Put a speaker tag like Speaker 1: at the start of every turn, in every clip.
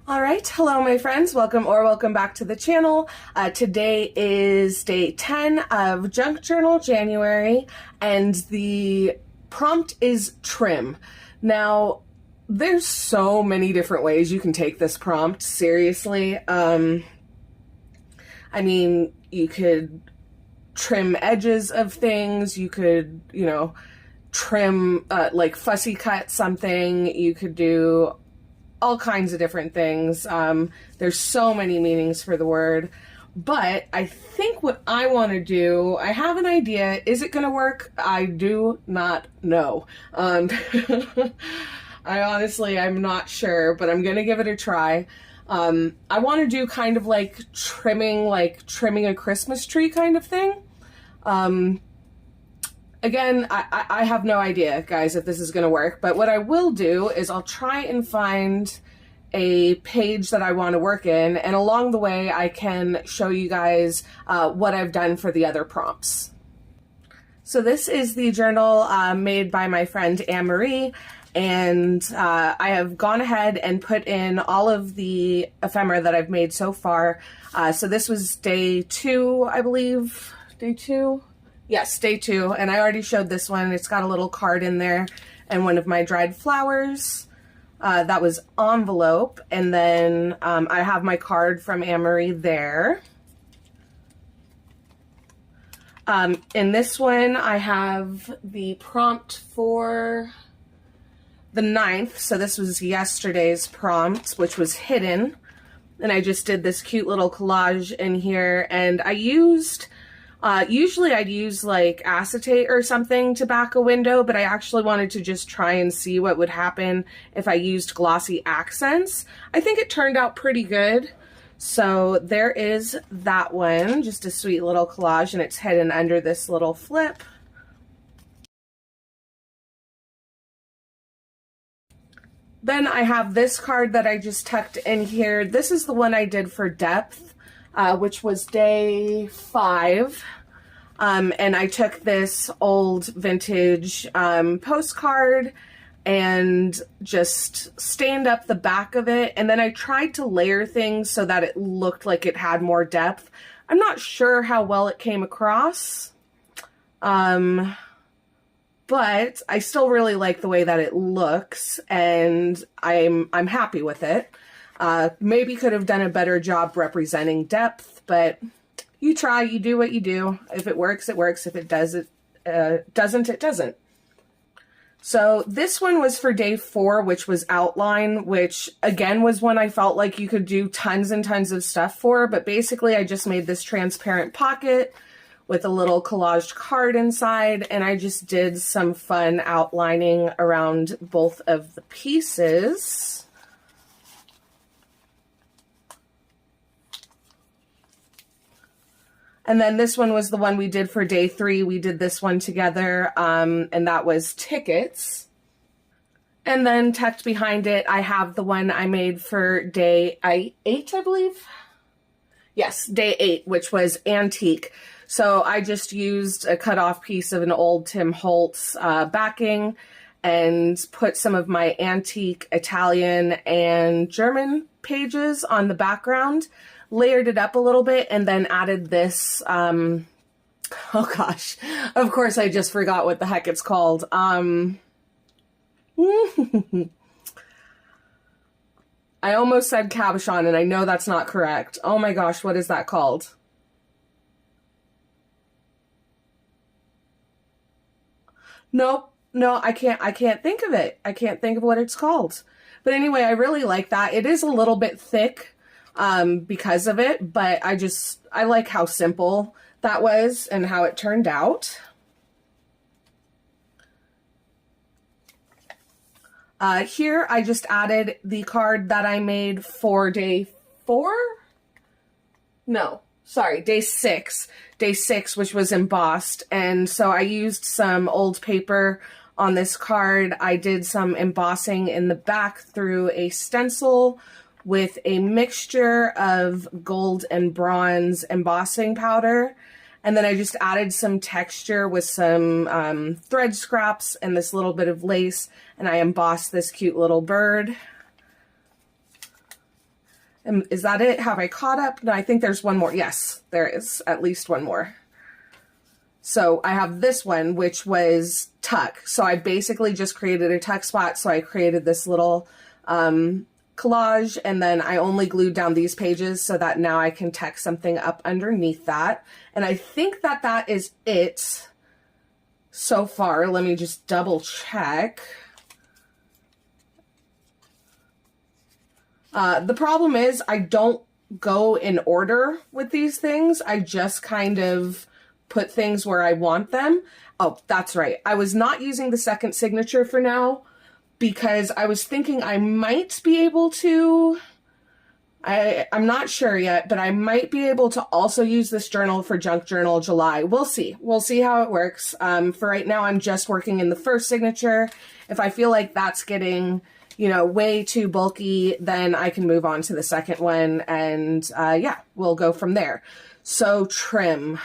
Speaker 1: All right, hello my friends, welcome back to the channel. Today is day 10 of Junk Journal January, and the prompt is trim. Now, there's so many different ways you can take this prompt seriously. I mean, you could trim edges of things, you could, trim, like fussy cut something, you could do all kinds of different things. There's so many meanings for the word, but I think what I want to do, I have an idea. Is it going to work? I do not know. I honestly, I'm not sure, but I'm going to give it a try. I want to do kind of like trimming a Christmas tree kind of thing. Again, I have no idea, guys, if this is going to work, but what I will do is I'll try and find a page that I want to work in, and along the way I can show you guys what I've done for the other prompts. So this is the journal made by my friend Anne-Marie, and I have gone ahead and put in all of the ephemera that I've made so far. So this was day 2, I believe. Day 2? Yes, day 2, and I already showed this one. It's got a little card in there and one of my dried flowers. That was envelope, and then I have my card from Anne-Marie there. In this one, I have the prompt for the 9th, so this was yesterday's prompt, which was hidden, and I just did this cute little collage in here, and I used... usually I'd use like acetate or something to back a window, but I actually wanted to just try and see what would happen if I used glossy accents. I think it turned out pretty good. So there is that one, just a sweet little collage, and it's hidden under this little flip. Then I have this card that I just tucked in here. This is the one I did for depth. Which was day 5. And I took this old vintage postcard and just stained up the back of it. And then I tried to layer things so that it looked like it had more depth. I'm not sure how well it came across. But I still really like the way that it looks, and I'm happy with it. Maybe could have done a better job representing depth, but you try, you do what you do. If it works, it works. If it doesn't, it doesn't. So this one was for day 4, which was outline, which again was one I felt like you could do tons and tons of stuff for, but basically I just made this transparent pocket with a little collaged card inside, and I just did some fun outlining around both of the pieces. And then this one was the one we did for day 3. We did this one together, and that was tickets. And then tucked behind it, I have the one I made for day 8, I believe. Yes, day 8, which was antique. So I just used a cut off piece of an old Tim Holtz backing and put some of my antique Italian and German pages on the background, layered it up a little bit, and then added this, oh gosh, of course I just forgot what the heck it's called. I almost said cabochon, and I know that's not correct. Oh my gosh, what is that called? Nope, no, I can't think of it. I can't think of what it's called. But anyway, I really like that. It is a little bit thick, because of it, but I like how simple that was and how it turned out. Here I just added the card that I made for day 4? No, sorry, day 6. Day 6, which was embossed, and so I used some old paper on this card. I did some embossing in the back through a stencil with a mixture of gold and bronze embossing powder. And then I just added some texture with some thread scraps and this little bit of lace, and I embossed this cute little bird. Is that it? Have I caught up? No, I think there's one more. Yes, there is at least one more. So I have this one, which was tuck. So I basically just created a tuck spot. So I created this little collage, and then I only glued down these pages so that now I can text something up underneath that. And I think that that is it so far. Let me just double check. The problem is I don't go in order with these things. I just kind of put things where I want them. Oh, that's right. I was not using the second signature for now because I was thinking I might be able to, I'm not sure yet, but I might be able to also use this journal for Junk Journal July. We'll see. We'll see how it works. For right now, I'm just working in the first signature. If I feel like that's getting, you know, way too bulky, then I can move on to the second one, and yeah, we'll go from there. So trim.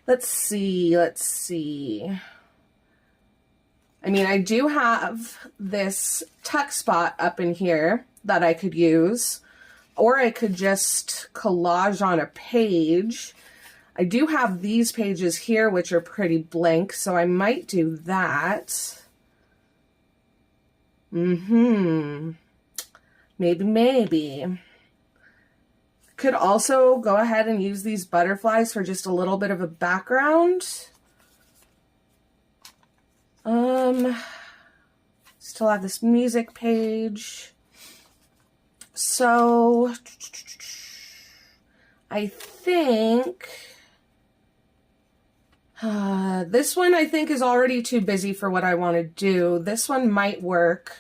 Speaker 1: Let's see. I mean, I do have this tuck spot up in here that I could use, or I could just collage on a page. I do have these pages here, which are pretty blank, so I might do that. Maybe. Could also go ahead and use these butterflies for just a little bit of a background. Still have this music page. So I think this one I think is already too busy for what I want to do. This one might work.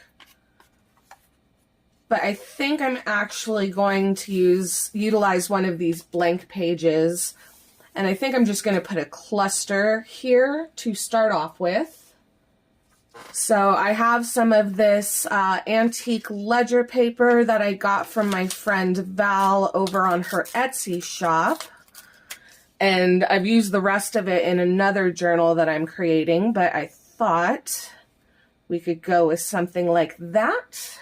Speaker 1: But I think I'm actually going to utilize one of these blank pages. And I think I'm just going to put a cluster here to start off with. So I have some of this antique ledger paper that I got from my friend Val over on her Etsy shop. And I've used the rest of it in another journal that I'm creating, but I thought we could go with something like that.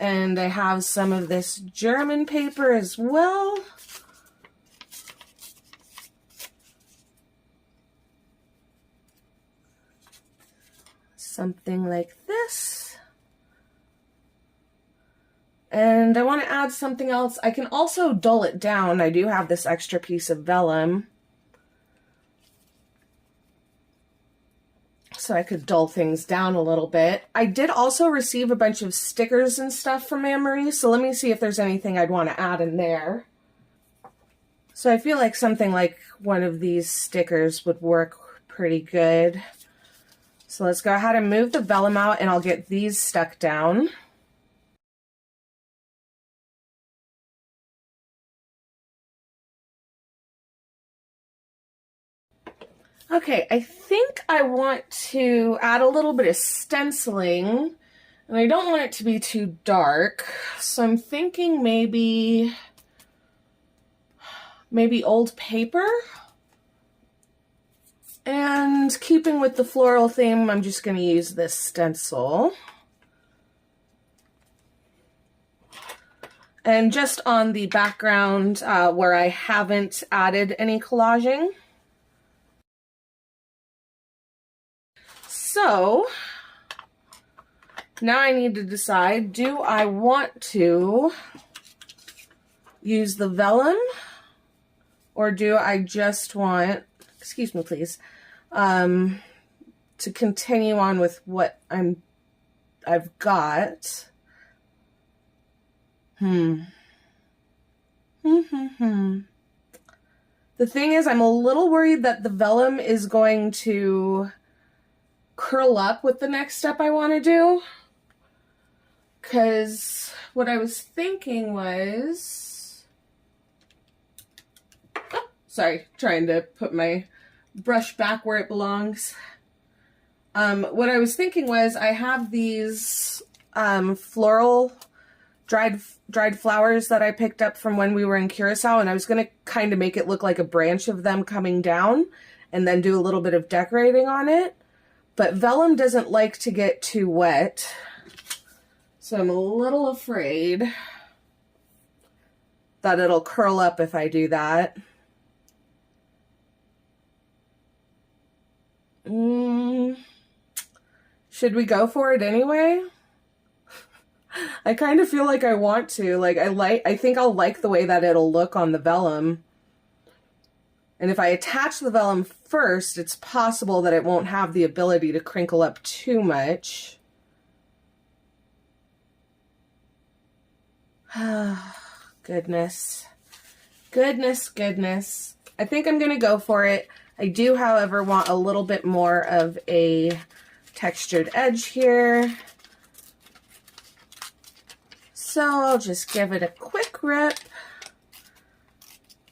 Speaker 1: And I have some of this German paper as well. Something like this. And I want to add something else. I can also dull it down. I do have this extra piece of vellum. So I could dull things down a little bit. I did also receive a bunch of stickers and stuff from Anne-Marie, so let me see if there's anything I'd want to add in there. So I feel like something like one of these stickers would work pretty good. So let's go ahead and move the vellum out, and I'll get these stuck down. Okay, I think I want to add a little bit of stenciling, and I don't want it to be too dark, so I'm thinking maybe old paper. And keeping with the floral theme, I'm just going to use this stencil. And just on the background where I haven't added any collaging. So now I need to decide, do I want to use the vellum, or do I just want, excuse me please, to continue on with what I've got? The thing is, I'm a little worried that the vellum is going to curl up with the next step I want to do, because what I was thinking was, oh, sorry, trying to put my brush back where it belongs. What I was thinking was, I have these floral dried flowers that I picked up from when we were in Curacao, and I was going to kind of make it look like a branch of them coming down and then do a little bit of decorating on it. But vellum doesn't like to get too wet. So I'm a little afraid that it'll curl up if I do that. Should we go for it anyway? I kind of feel like I want to. Like I think I'll like the way that it'll look on the vellum. And if I attach the vellum first, it's possible that it won't have the ability to crinkle up too much. Goodness. Goodness, goodness. I think I'm going to go for it. I do, however, want a little bit more of a textured edge here. So I'll just give it a quick rip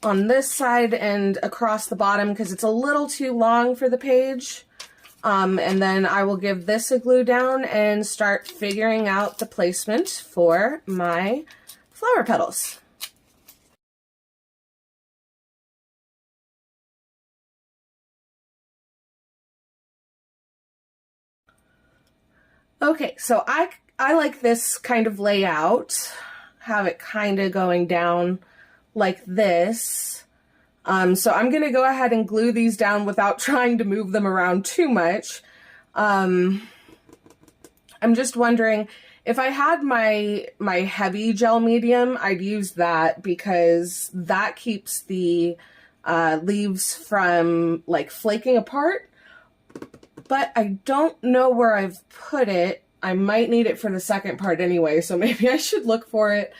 Speaker 1: on this side and across the bottom because it's a little too long for the page. And then I will give this a glue down and start figuring out the placement for my flower petals. Okay, so I like this kind of layout, have it kind of going down like this. So I'm going to go ahead and glue these down without trying to move them around too much. I'm just wondering if I had my heavy gel medium, I'd use that because that keeps the leaves from like flaking apart. But I don't know where I've put it. I might need it for the second part anyway, so maybe I should look for it.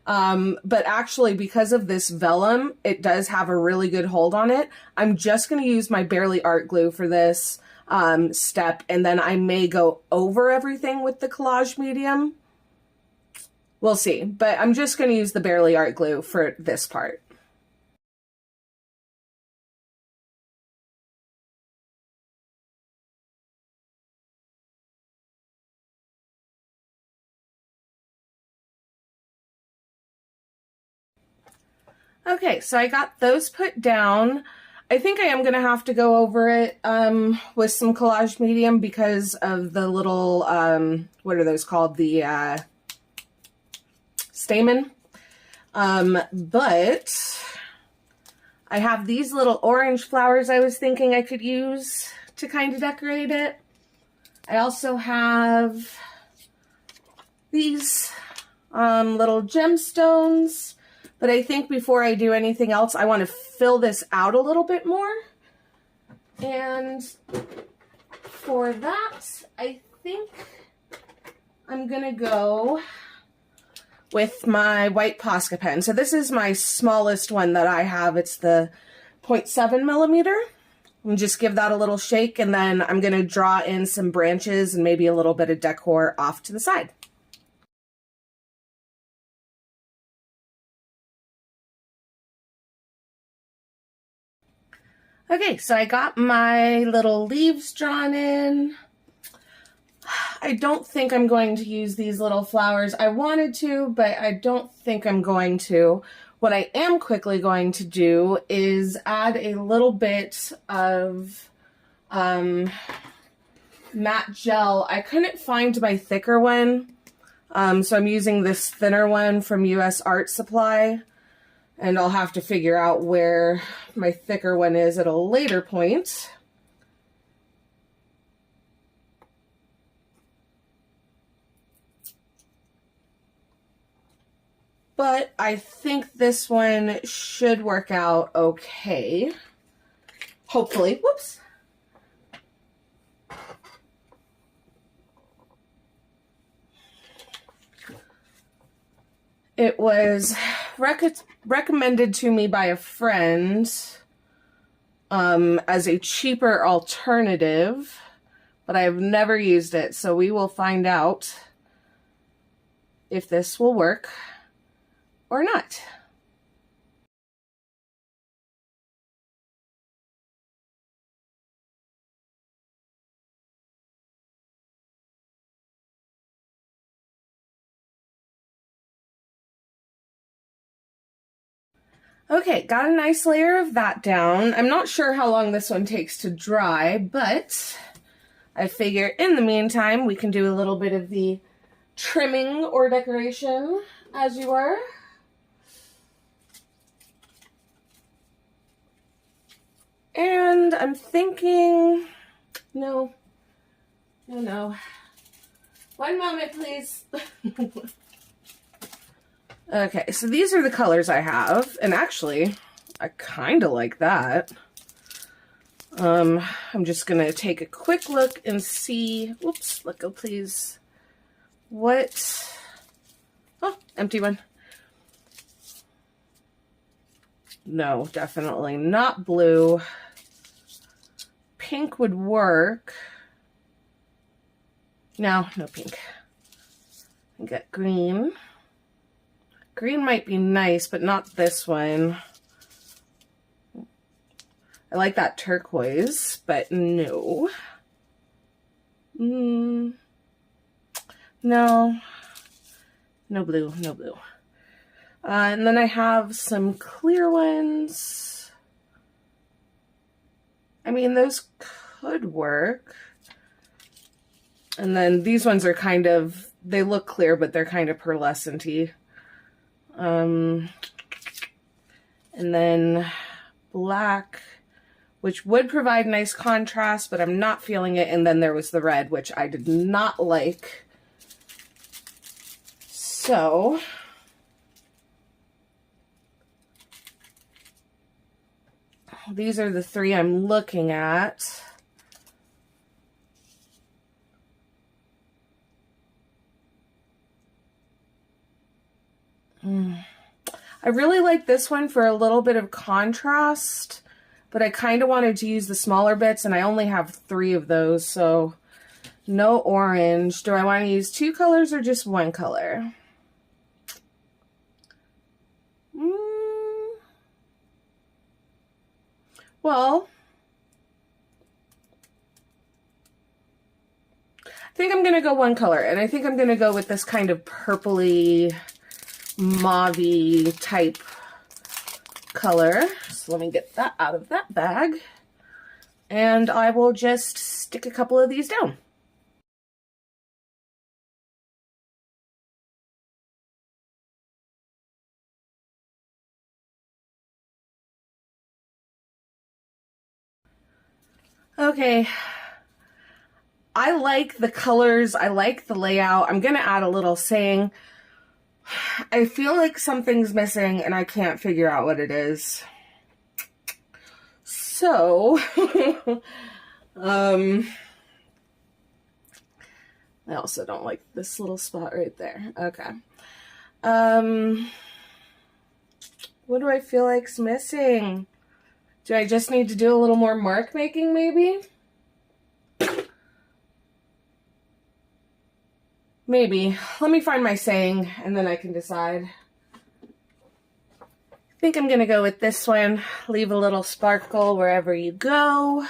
Speaker 1: But actually, because of this vellum, it does have a really good hold on it. I'm just going to use my Bearly Art Glue for this step, and then I may go over everything with the collage medium. We'll see, but I'm just going to use the Bearly Art Glue for this part. Okay, so I got those put down. I think I am going to have to go over it with some collage medium because of the little, what are those called? The stamen. But I have these little orange flowers I was thinking I could use to kind of decorate it. I also have these little gemstones. But I think before I do anything else, I want to fill this out a little bit more. And for that, I think I'm going to go with my white Posca pen. So this is my smallest one that I have. It's the 0.7 millimeter. And just give that a little shake, and then I'm going to draw in some branches and maybe a little bit of decor off to the side. Okay, so I got my little leaves drawn in. I don't think I'm going to use these little flowers. I wanted to, but I don't think I'm going to. What I am quickly going to do is add a little bit of matte gel. I couldn't find my thicker one, so I'm using this thinner one from US Art Supply. And I'll have to figure out where my thicker one is at a later point. But I think this one should work out okay. Hopefully. Whoops. It was recommended to me by a friend as a cheaper alternative, but I have never used it, so we will find out if this will work or not. Okay, got a nice layer of that down. I'm not sure how long this one takes to dry, but I figure in the meantime we can do a little bit of the trimming or decoration as you were. And I'm thinking, no. One moment, please. Okay, so these are the colors I have. And actually, I kind of like that. I'm just going to take a quick look and see. Whoops, let go, please. What? Oh, empty one. No, definitely not blue. Pink would work. No pink. I got green. Green might be nice, but not this one. I like that turquoise, but no. No. No blue, no blue. And then I have some clear ones. I mean, those could work. And then these ones are kind of, they look clear, but they're kind of pearlescent-y. And then black, which would provide nice contrast, but I'm not feeling it. And then there was the red, which I did not like. So these are the three I'm looking at. I really like this one for a little bit of contrast, but I kind of wanted to use the smaller bits, and I only have 3 of those, so no orange. Do I want to use 2 colors or just 1 color? Well, I think I'm going to go 1 color, and I think I'm going to go with this kind of purpley, mauve-y type color. So let me get that out of that bag, and I will just stick a couple of these down. Okay, I like the colors, I like the layout. I'm gonna add a little saying. I feel like something's missing and I can't figure out what it is. So, I also don't like this little spot right there. Okay. What do I feel like's missing? Do I just need to do a little more mark making, maybe? Maybe. Let me find my saying, and then I can decide. I think I'm going to go with this one. Leave a little sparkle wherever you go.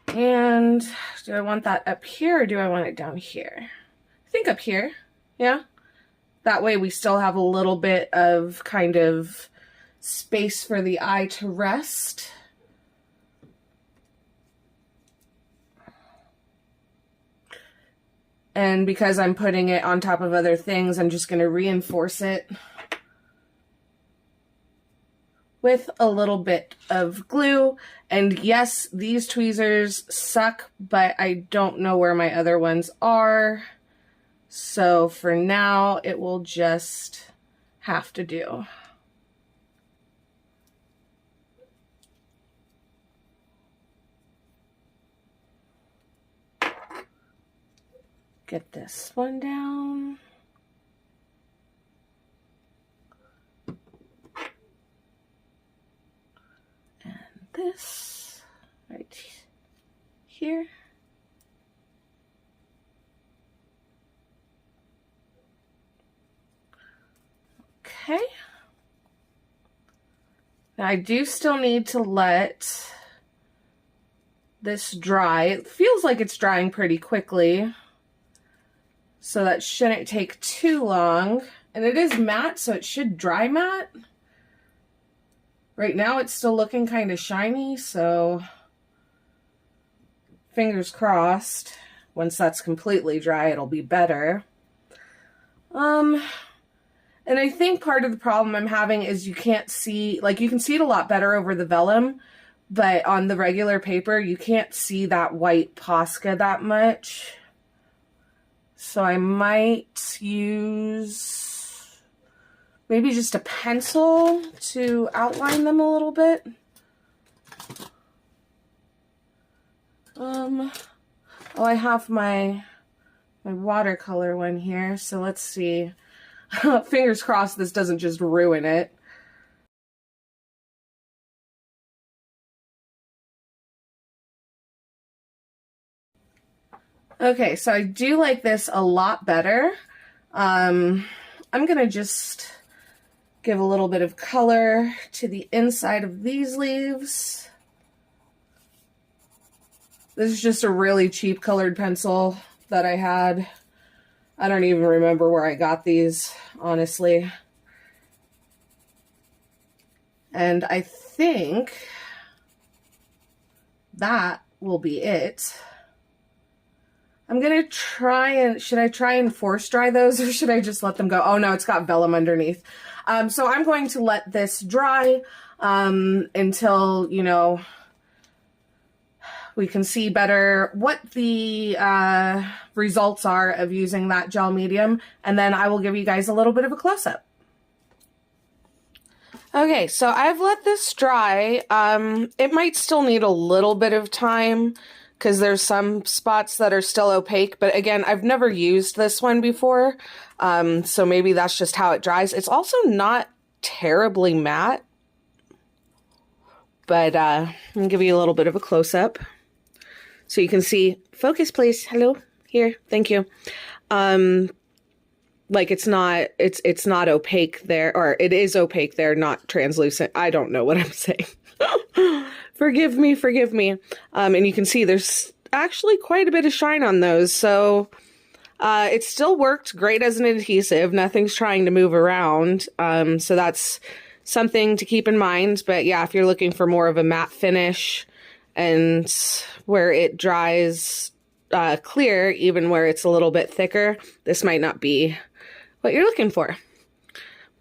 Speaker 1: And do I want that up here, or do I want it down here? I think up here. Yeah? That way we still have a little bit of kind of space for the eye to rest. And because I'm putting it on top of other things, I'm just going to reinforce it with a little bit of glue. And yes, these tweezers suck, but I don't know where my other ones are. So for now, it will just have to do. Get this one down. And this right here. Okay. Now I do still need to let this dry. It feels like it's drying pretty quickly, so that shouldn't take too long. And it is matte, so it should dry matte. Right now it's still looking kind of shiny, so fingers crossed, once that's completely dry, it'll be better. And I think part of the problem I'm having is you can't see, like you can see it a lot better over the vellum, but on the regular paper, you can't see that white Posca that much. So I might use maybe just a pencil to outline them a little bit. Oh, I have my watercolor one here, so let's see. Fingers crossed this doesn't just ruin it. Okay, so I do like this a lot better. I'm gonna just give a little bit of color to the inside of these leaves. This is just a really cheap colored pencil that I had. I don't even remember where I got these, honestly. And I think that will be it. I'm gonna try and, should I try and force dry those or should I just let them go? Oh no, it's got vellum underneath. So I'm going to let this dry until, you know, we can see better what the results are of using that gel medium, and then I will give you guys a little bit of a close-up. Okay, so I've let this dry. It might still need a little bit of time because there's some spots that are still opaque, but again, I've never used this one before, so maybe that's just how it dries. It's also not terribly matte, but I'm gonna give you a little bit of a close-up so you can see. Focus, please. Hello, here. Thank you. Like it's not opaque there, or it is opaque there, not translucent. I don't know what I'm saying. Forgive me. And you can see there's actually quite a bit of shine on those. So it still worked great as an adhesive. Nothing's trying to move around. So that's something to keep in mind. But yeah, if you're looking for more of a matte finish and where it dries clear, even where it's a little bit thicker, this might not be what you're looking for.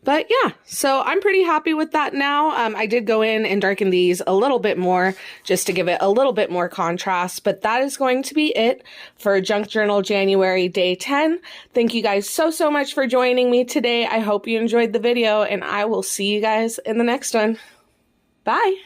Speaker 1: But yeah, so I'm pretty happy with that now. I did go in and darken these a little bit more just to give it a little bit more contrast, but that is going to be it for Junk Journal January Day 10. Thank you guys so much for joining me today. I hope you enjoyed the video, and I will see you guys in the next one. Bye!